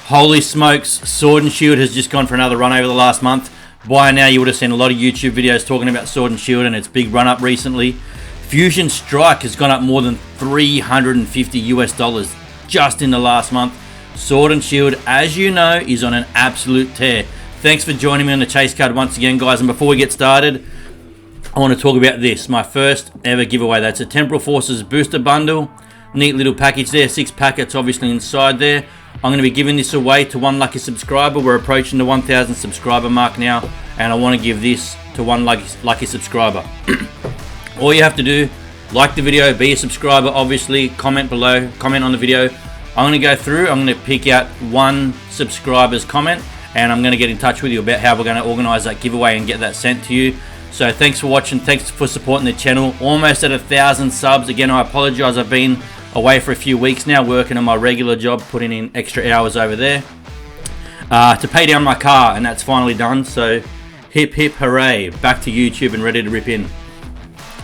Holy smokes, Sword and Shield has just gone for another run over the last month. By now you would have seen a lot of YouTube videos talking about Sword and Shield and its big run up recently. Fusion Strike has gone up more than $350 just in the last month. Sword and Shield, as you know, is on an absolute tear. Thanks for joining me on the chase card once again, guys. And before we get started, I want to talk about this, my first ever giveaway. That's a Temporal Forces booster bundle. Neat little package there, 6 packets obviously inside there. I'm going to be giving this away to one lucky subscriber. We're approaching the 1,000 subscriber mark now, and I want to give this to one lucky subscriber. All you have to do, like the video, be a subscriber obviously, comment below, comment on the video. I'm going to go through, I'm going to pick out one subscriber's comment, and I'm going to get in touch with you about how we're going to organise that giveaway and get that sent to you. So thanks for watching, thanks for supporting the channel. Almost at 1,000 subs. Again, I apologise, I've been away for a few weeks now, working on my regular job, putting in extra hours over there to pay down my car, and that's finally done. So hip hip hooray, back to YouTube and ready to rip in.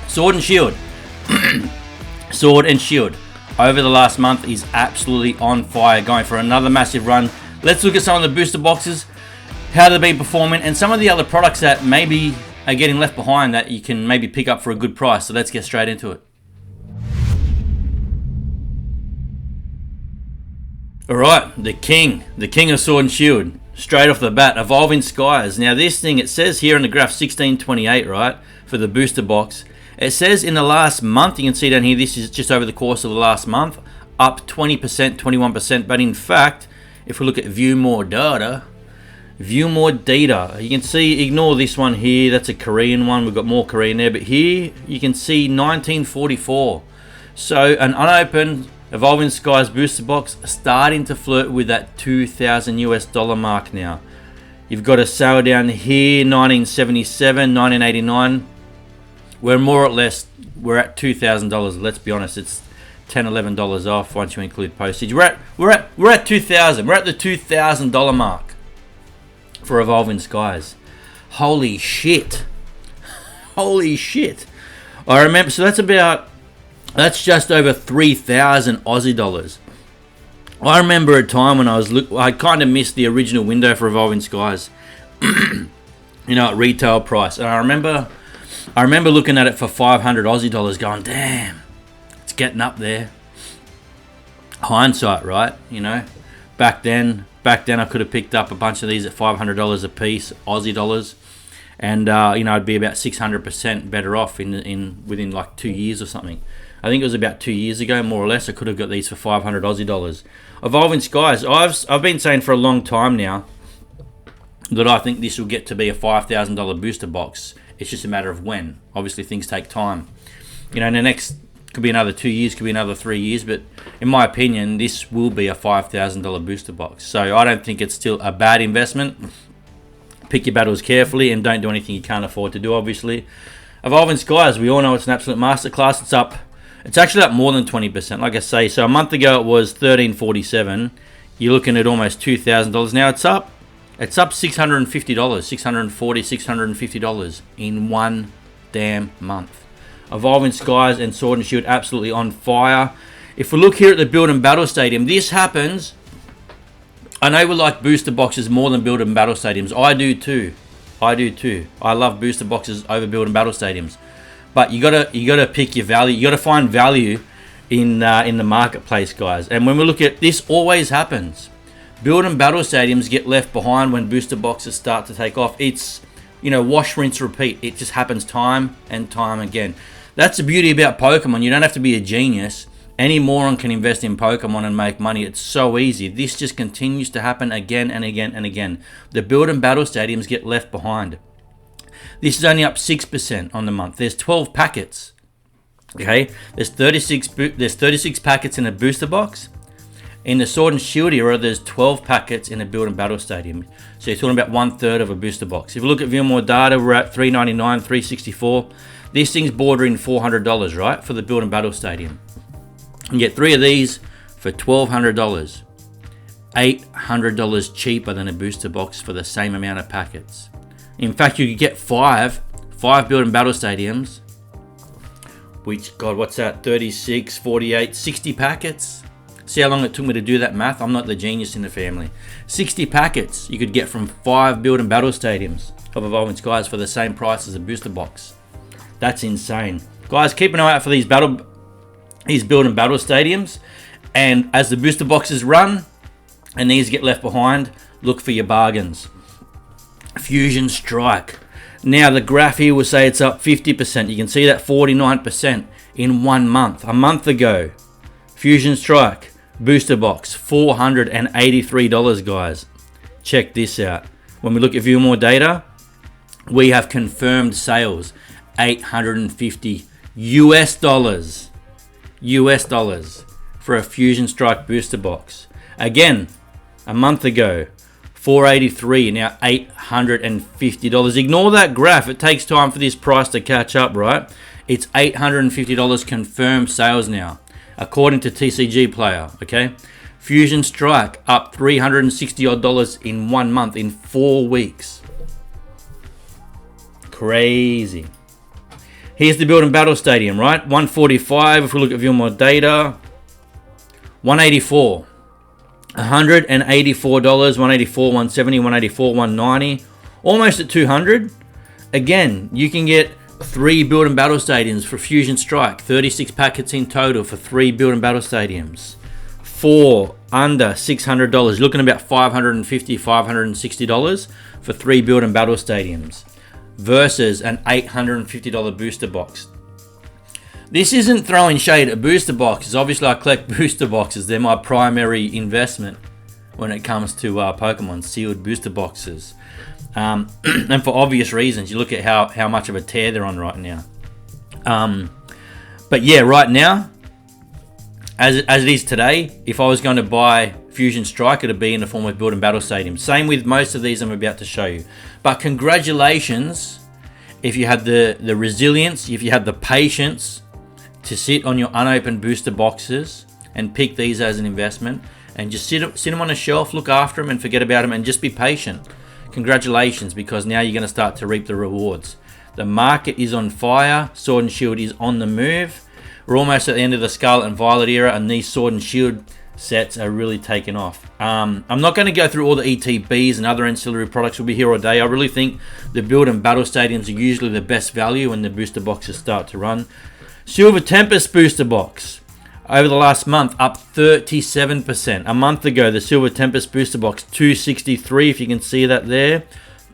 Sword and Shield. Sword and Shield over the last month is absolutely on fire, going for another massive run. Let's look at some of the booster boxes, how they've been performing, and some of the other products that maybe are getting left behind that you can maybe pick up for a good price. So let's get straight into it. Alright, the king of Sword and Shield, straight off the bat, Evolving Skies. Now this thing, it says here in the graph 1628, right, for the booster box. It says in the last month, you can see down here, this is just over the course of the last month, up 20%, 21%, but in fact, if we look at view more data, you can see, ignore this one here, that's a Korean one, we've got more Korean there, but here you can see 1944. So an unopened Evolving Skies booster box starting to flirt with that $2,000 mark now. You've got a sale down here, 1977, 1989. We're more or less, we're at $2,000. Let's be honest, it's $10, $11 off once you include postage. We're at 2,000. We're at the $2,000 mark for Evolving Skies. Holy shit! Holy shit! I remember. So that's just over 3,000 Aussie dollars. I remember a time when I kind of missed the original window for Evolving Skies, you know, at retail price. And I remember looking at it for 500 Aussie dollars, going, damn, it's getting up there. Hindsight, right? You know, back then I could have picked up a bunch of these at $500 a piece, Aussie dollars, and you know, I'd be about 600% better off within like 2 years or something. I think it was about 2 years ago, more or less. I could have got these for 500 Aussie dollars. Evolving Skies, I've been saying for a long time now that I think this will get to be a $5,000 booster box. It's just a matter of when. Obviously, things take time. You know, in the next, could be another 2 years, could be another 3 years, but in my opinion, this will be a $5,000 booster box. So I don't think it's still a bad investment. Pick your battles carefully and don't do anything you can't afford to do, obviously. Evolving Skies, we all know it's an absolute masterclass. It's actually up more than 20%, like I say. So a month ago it was $1,347. You're looking at almost $2,000 now. It's up $650, $640, $650 in one damn month. Evolving Skies and Sword and Shield absolutely on fire. If we look here at the Build and Battle Stadium, this happens. I know we like booster boxes more than Build and Battle Stadiums. I do too. I love booster boxes over Build and Battle Stadiums. But you gotta pick your value. You gotta find value in the marketplace, guys. And when we look at this, always happens. Build and Battle Stadiums get left behind when booster boxes start to take off. It's, you know, wash, rinse, repeat. It just happens time and time again. That's the beauty about Pokemon. You don't have to be a genius. Any moron can invest in Pokemon and make money. It's so easy. This just continues to happen again and again and again. The Build and Battle Stadiums get left behind. This is only up 6% on the month. There's 12 packets. Okay, there's 36 packets in a booster box. In the Sword and Shield era, there's 12 packets in a Build and Battle Stadium. So you're talking about 1/3 of a booster box. If you look at View More Data, we're at $399, $364. This thing's bordering $400, right, for the Build and Battle Stadium. You get 3 of these for $1,200. $800 cheaper than a booster box for the same amount of packets. In fact, you could get five Build and Battle Stadiums, which, God, what's that? 36, 48, 60 packets. See how long it took me to do that math? I'm not the genius in the family. 60 packets you could get from 5 build and battle stadiums of Evolving Skies for the same price as a booster box. That's insane. Guys, keep an eye out for these build and battle stadiums. And as the booster boxes run and these get left behind, look for your bargains. Fusion Strike. Now the graph here will say it's up 50%. You can see that 49% in 1 month. A month ago, Fusion Strike booster box, $483, guys. Check this out. When we look at view more data, we have confirmed sales, $850 US for a Fusion Strike booster box. Again, a month ago, $483, now $850. Ignore that graph. It takes time for this price to catch up, right? It's $850 confirmed sales now, according to TCG Player, okay? Fusion Strike up $360 odd in 1 month, in 4 weeks. Crazy. Here's the Build and Battle Stadium, right? 145, if we look at view more data. 184. $184, 184, 170, 184, 190. Almost at 200. Again, you can get 3 Build and Battle Stadiums for Fusion Strike. 36 packets in total for 3 Build and Battle Stadiums. 4 under $600. Looking about $550, $560 for 3 Build and Battle Stadiums. Versus an $850 booster box. This isn't throwing shade at booster boxes. Obviously, I collect booster boxes. They're my primary investment when it comes to Pokemon sealed booster boxes. And for obvious reasons, you look at how much of a tear they're on right now. But yeah, right now, as it is today, if I was going to buy Fusion Strike, it'd be in the form of Build and Battle Stadium. Same with most of these I'm about to show you. But congratulations if you had the resilience, if you had the patience to sit on your unopened booster boxes and pick these as an investment and just sit them on a shelf, look after them and forget about them and just be patient. Congratulations, because now you're going to start to reap the rewards. The market is on fire. Sword and Shield is on the move. We're almost at the end of the Scarlet and Violet era, and these Sword and Shield sets are really taking off. I'm not going to go through all the ETBs and other ancillary products. We'll be here all day. I really think the Build and Battle Stadiums are usually the best value when the booster boxes start to run. Silver Tempest booster box. Over the last month, up 37%. A month ago, the Silver Tempest booster box, $263, if you can see that there.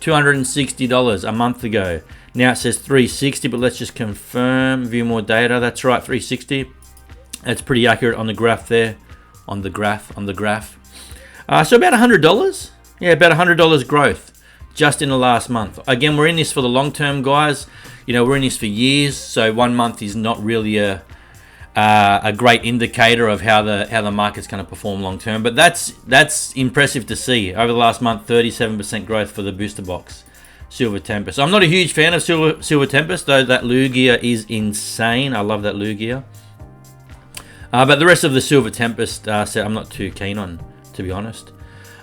$260 a month ago. Now it says $360, but let's just confirm. View more data. That's right, $360. That's pretty accurate on the graph there. On the graph. So about $100. Yeah, about $100 growth just in the last month. Again, we're in this for the long term, guys. You know, we're in this for years, so 1 month is not really a great indicator of how the market's going to perform long term. But that's impressive to see. Over the last month, 37% growth for the booster box, Silver Tempest. I'm not a huge fan of Silver Tempest, though. That Lugia is insane. I love that Lugia. But the rest of the Silver Tempest set, I'm not too keen on, to be honest.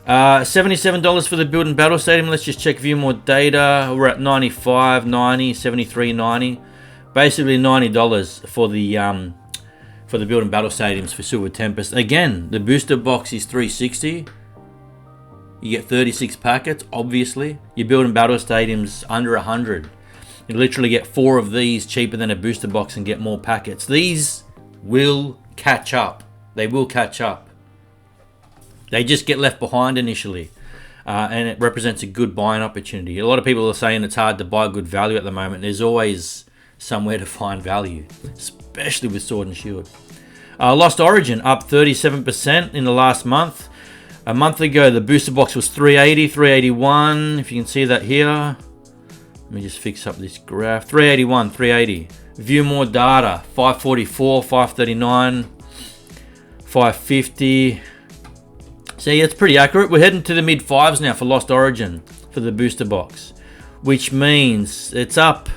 $77 for the Build and Battle Stadium. Let's just check view more data. We're at $95, $90, $73, $90. Basically $90 for the Build and Battle Stadiums for Silver Tempest. Again, the booster box is $360. You get 36 packets, obviously. Your Build and Battle Stadiums under $100. You literally get 4 of these cheaper than a booster box and get more packets. These will catch up. They will catch up. They just get left behind initially, and it represents a good buying opportunity. A lot of people are saying it's hard to buy good value at the moment. There's always somewhere to find value, especially with Sword and Shield. Lost Origin up 37% in the last month. A month ago, the booster box was $380, $381. If you can see that here. Let me just fix up this graph. $381, $380. View more data. $544, $539, $550. See, it's pretty accurate. We're heading to the mid-5s now for Lost Origin for the booster box, which means it's up.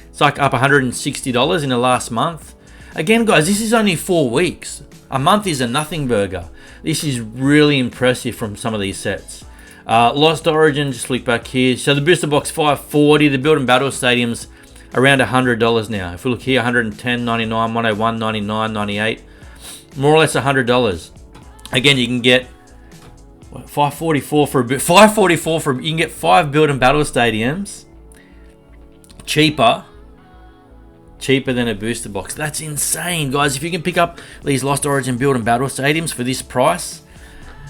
It's like up $160 in the last month. Again, guys, this is only 4 weeks. A month is a nothing burger. This is really impressive from some of these sets. Lost Origin, just flick back here. So the booster box $540. The Build and Battle Stadiums around $100 now. If we look here, $110.99, $101.99, $98. More or less $100. Again, you can get 544 for a bit. 544 for you can get 5 build and battle stadiums cheaper than a booster box. That's insane, guys. If you can pick up these Lost Origin build and battle stadiums for this price,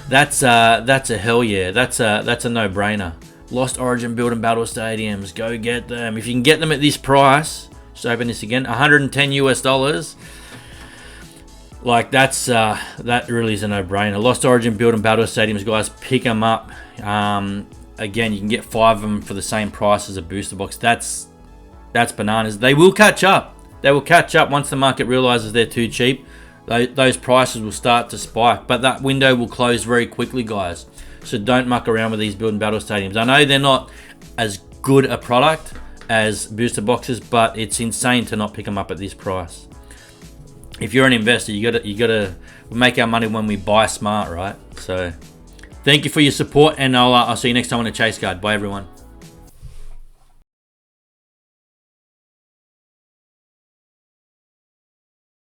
that's a hell yeah. That's a no-brainer. Lost Origin build and battle stadiums, go get them. If you can get them at this price, just open this again, $110 US. Like that really is a no-brainer. Lost Origin build and battle stadiums, guys, pick them up. Again, you can get 5 of them for the same price as a booster box. That's bananas. They will catch up. They will catch up once the market realizes they're too cheap. Those prices will start to spike, but that window will close very quickly, guys. So don't muck around with these build and battle stadiums. I know they're not as good a product as booster boxes, but it's insane to not pick them up at this price. If you're an investor, you gotta make our money when we buy smart, right? So thank you for your support, and I'll see you next time on the Chase Guide. Bye, everyone.